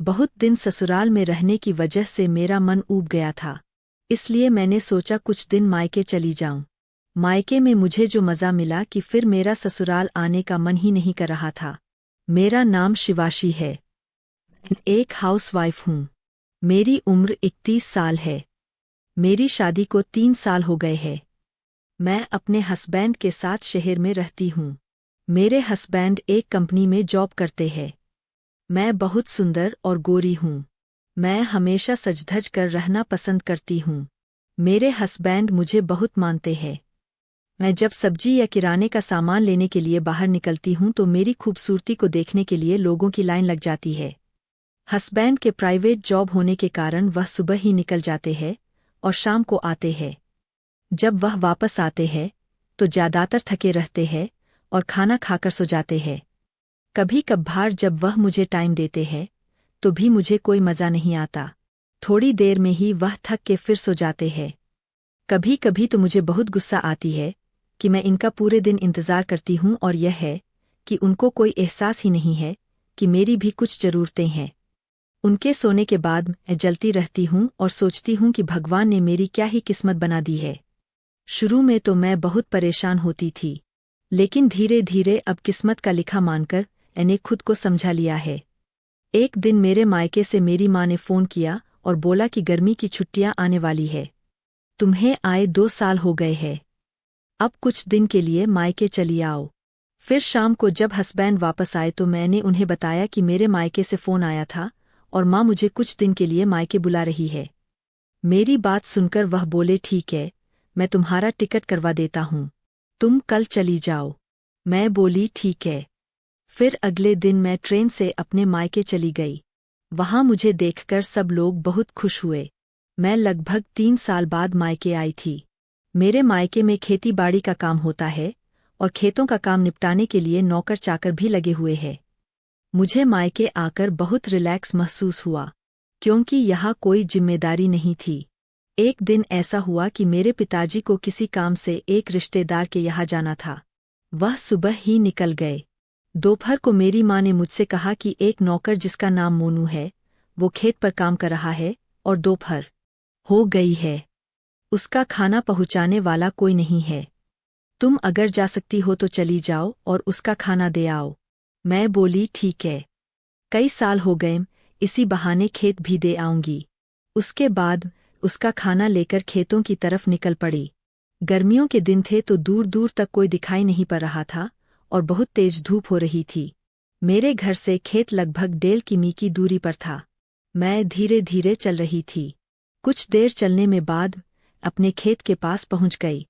बहुत दिन ससुराल में रहने की वजह से मेरा मन ऊब गया था, इसलिए मैंने सोचा कुछ दिन मायके चली जाऊं। मायके में मुझे जो मज़ा मिला कि फिर मेरा ससुराल आने का मन ही नहीं कर रहा था। मेरा नाम शिवाशी है। एक हाउसवाइफ हूँ। मेरी उम्र 31 साल है। मेरी शादी को 3 साल हो गए हैं। मैं अपने हस्बैंड के साथ शहर में रहती हूँ। मेरे हस्बैंड एक कंपनी में जॉब करते हैं। मैं बहुत सुंदर और गोरी हूँ। मैं हमेशा सज-धज कर रहना पसंद करती हूँ। मेरे हस्बैंड मुझे बहुत मानते हैं। मैं जब सब्जी या किराने का सामान लेने के लिए बाहर निकलती हूँ तो मेरी खूबसूरती को देखने के लिए लोगों की लाइन लग जाती है। हस्बैंड के प्राइवेट जॉब होने के कारण वह सुबह ही निकल जाते हैं और शाम को आते हैं। जब वह वापस आते हैं तो ज़्यादातर थके रहते हैं और खाना खाकर सो जाते हैं। कभी कभार जब वह मुझे टाइम देते हैं तो भी मुझे कोई मज़ा नहीं आता। थोड़ी देर में ही वह थक के फिर सो जाते हैं। कभी कभी तो मुझे बहुत गुस्सा आती है कि मैं इनका पूरे दिन इंतज़ार करती हूँ और यह है कि उनको कोई एहसास ही नहीं है कि मेरी भी कुछ ज़रूरतें हैं। उनके सोने के बाद मैं जलती रहती हूँ और सोचती हूँ कि भगवान ने मेरी क्या ही किस्मत बना दी है। शुरू में तो मैं बहुत परेशान होती थी, लेकिन धीरे धीरे अब किस्मत का लिखा मानकर मैंने खुद को समझा लिया है। एक दिन मेरे मायके से मेरी माँ ने फ़ोन किया और बोला कि गर्मी की छुट्टियां आने वाली है। तुम्हें आए 2 साल हो गए हैं। अब कुछ दिन के लिए मायके चली आओ। फिर शाम को जब हस्बैंड वापस आए तो मैंने उन्हें बताया कि मेरे मायके से फ़ोन आया था और माँ मुझे कुछ दिन के लिए मायके बुला रही है। मेरी बात सुनकर वह बोले, ठीक है, मैं तुम्हारा टिकट करवा देता हूँ, तुम कल चली जाओ। मैं बोली ठीक है। फिर अगले दिन मैं ट्रेन से अपने मायके चली गई। वहाँ मुझे देखकर सब लोग बहुत खुश हुए। मैं लगभग 3 साल बाद मायके आई थी। मेरे मायके में खेती बाड़ी का काम होता है और खेतों का काम निपटाने के लिए नौकर चाकर भी लगे हुए हैं। मुझे मायके आकर बहुत रिलैक्स महसूस हुआ, क्योंकि यहाँ कोई जिम्मेदारी नहीं थी। एक दिन ऐसा हुआ कि मेरे पिताजी को किसी काम से एक रिश्तेदार के यहाँ जाना था। वह सुबह ही निकल गए। दोपहर को मेरी माँ ने मुझसे कहा कि एक नौकर जिसका नाम मोनू है, वो खेत पर काम कर रहा है और दोपहर हो गई है। उसका खाना पहुँचाने वाला कोई नहीं है। तुम अगर जा सकती हो तो चली जाओ और उसका खाना दे आओ। मैं बोली ठीक है। कई साल हो गए, इसी बहाने खेत भी दे आऊंगी। उसके बाद उसका खाना लेकर खेतों की तरफ निकल पड़ी। गर्मियों के दिन थे तो दूर दूर तक कोई दिखाई नहीं पड़ रहा था और बहुत तेज धूप हो रही थी। मेरे घर से खेत लगभग 1.5 किमी की दूरी पर था। मैं धीरे धीरे चल रही थी। कुछ देर चलने में बाद अपने खेत के पास पहुंच गई।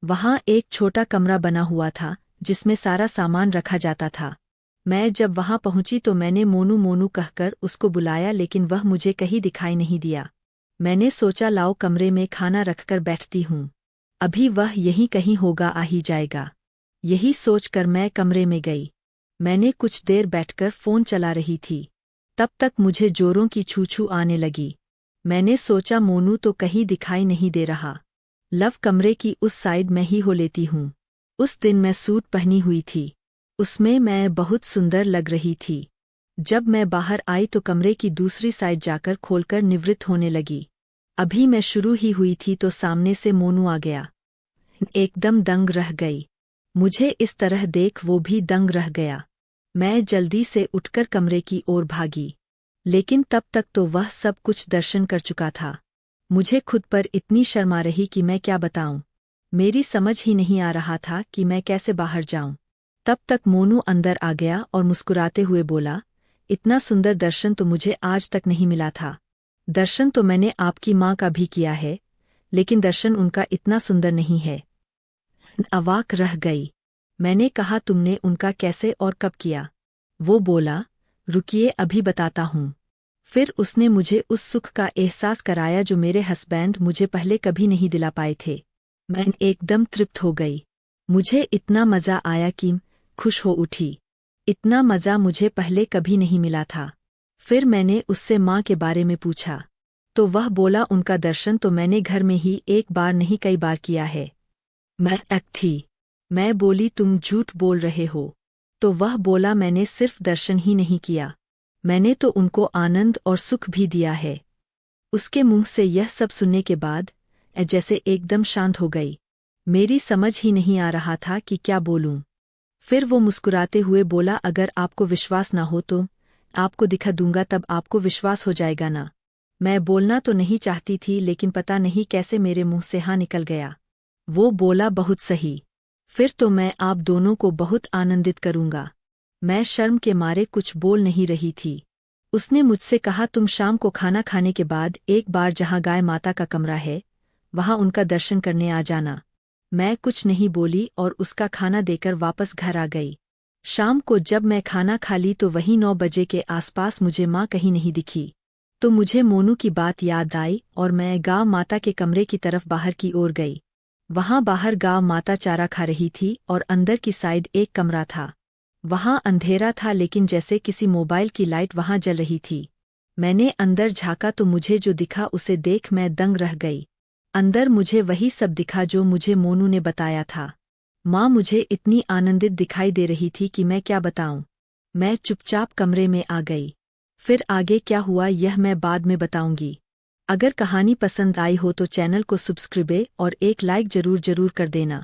वहां एक छोटा कमरा बना हुआ था जिसमें सारा सामान रखा जाता था। मैं जब वहां पहुंची तो मैंने मोनू मोनू कहकर उसको बुलाया, लेकिन वह मुझे कहीं दिखाई नहीं दिया। मैंने सोचा लाओ कमरे में खाना रखकर बैठती हूँ, अभी वह यहीं कहीं होगा, आ ही जाएगा। यही सोचकर मैं कमरे में गई। मैंने कुछ देर बैठकर फ़ोन चला रही थी। तब तक मुझे जोरों की छू छू आने लगी। मैंने सोचा मोनू तो कहीं दिखाई नहीं दे रहा। लव कमरे की उस साइड में ही हो लेती हूँ। उस दिन मैं सूट पहनी हुई थी। उसमें मैं बहुत सुंदर लग रही थी। जब मैं बाहर आई तो कमरे की दूसरी साइड जाकर खोलकर निवृत्त होने लगी। अभी मैं शुरू ही हुई थी तो सामने से मोनू आ गया। एकदम दंग रह गई। मुझे इस तरह देख वो भी दंग रह गया। मैं जल्दी से उठकर कमरे की ओर भागी, लेकिन तब तक तो वह सब कुछ दर्शन कर चुका था। मुझे खुद पर इतनी शर्म आ रही कि मैं क्या बताऊं। मेरी समझ ही नहीं आ रहा था कि मैं कैसे बाहर जाऊं। तब तक मोनू अंदर आ गया और मुस्कुराते हुए बोला, इतना सुंदर दर्शन तो मुझे आज तक नहीं मिला था। दर्शन तो मैंने आपकी माँ का भी किया है, लेकिन दर्शन उनका इतना सुंदर नहीं है। अवाक रह गई। मैंने कहा, तुमने उनका कैसे और कब किया? वो बोला, रुकिए अभी बताता हूँ। फिर उसने मुझे उस सुख का एहसास कराया जो मेरे हस्बैंड मुझे पहले कभी नहीं दिला पाए थे। मैं एकदम तृप्त हो गई। मुझे इतना मज़ा आया कि खुश हो उठी। इतना मज़ा मुझे पहले कभी नहीं मिला था। फिर मैंने उससे माँ के बारे में पूछा, तो वह बोला उनका दर्शन तो मैंने घर में ही एक बार नहीं कई बार किया है। मैं अक थी। मैं बोली, तुम झूठ बोल रहे हो। तो वह बोला, मैंने सिर्फ दर्शन ही नहीं किया, मैंने तो उनको आनंद और सुख भी दिया है। उसके मुंह से यह सब सुनने के बाद जैसे एकदम शांत हो गई। मेरी समझ ही नहीं आ रहा था कि क्या बोलूं। फिर वो मुस्कुराते हुए बोला, अगर आपको विश्वास ना हो तो आपको दिखा दूंगा, तब आपको विश्वास हो जाएगा ना। मैं बोलना तो नहीं चाहती थी, लेकिन पता नहीं कैसे मेरे मुंह से हाँ निकल गया। वो बोला, बहुत सही, फिर तो मैं आप दोनों को बहुत आनंदित करूंगा। मैं शर्म के मारे कुछ बोल नहीं रही थी। उसने मुझसे कहा, तुम शाम को खाना खाने के बाद एक बार जहां गाय माता का कमरा है वहां उनका दर्शन करने आ जाना। मैं कुछ नहीं बोली और उसका खाना देकर वापस घर आ गई। शाम को जब मैं खाना खा ली तो वही 9 बजे के आसपास मुझे माँ कहीं नहीं दिखी। तो मुझे मोनू की बात याद आई और मैं गाँव माता के कमरे की तरफ बाहर की ओर गई। वहां बाहर गाँव माता चारा खा रही थी और अंदर की साइड एक कमरा था। वहां अंधेरा था, लेकिन जैसे किसी मोबाइल की लाइट वहां जल रही थी। मैंने अंदर झांका तो मुझे जो दिखा उसे देख मैं दंग रह गई। अंदर मुझे वही सब दिखा जो मुझे मोनू ने बताया था। माँ मुझे इतनी आनंदित दिखाई दे रही थी कि मैं क्या बताऊं। मैं चुपचाप कमरे में आ गई। फिर आगे क्या हुआ यह मैं बाद में बताऊंगी। अगर कहानी पसंद आई हो तो चैनल को सब्सक्राइब और एक लाइक जरूर कर देना।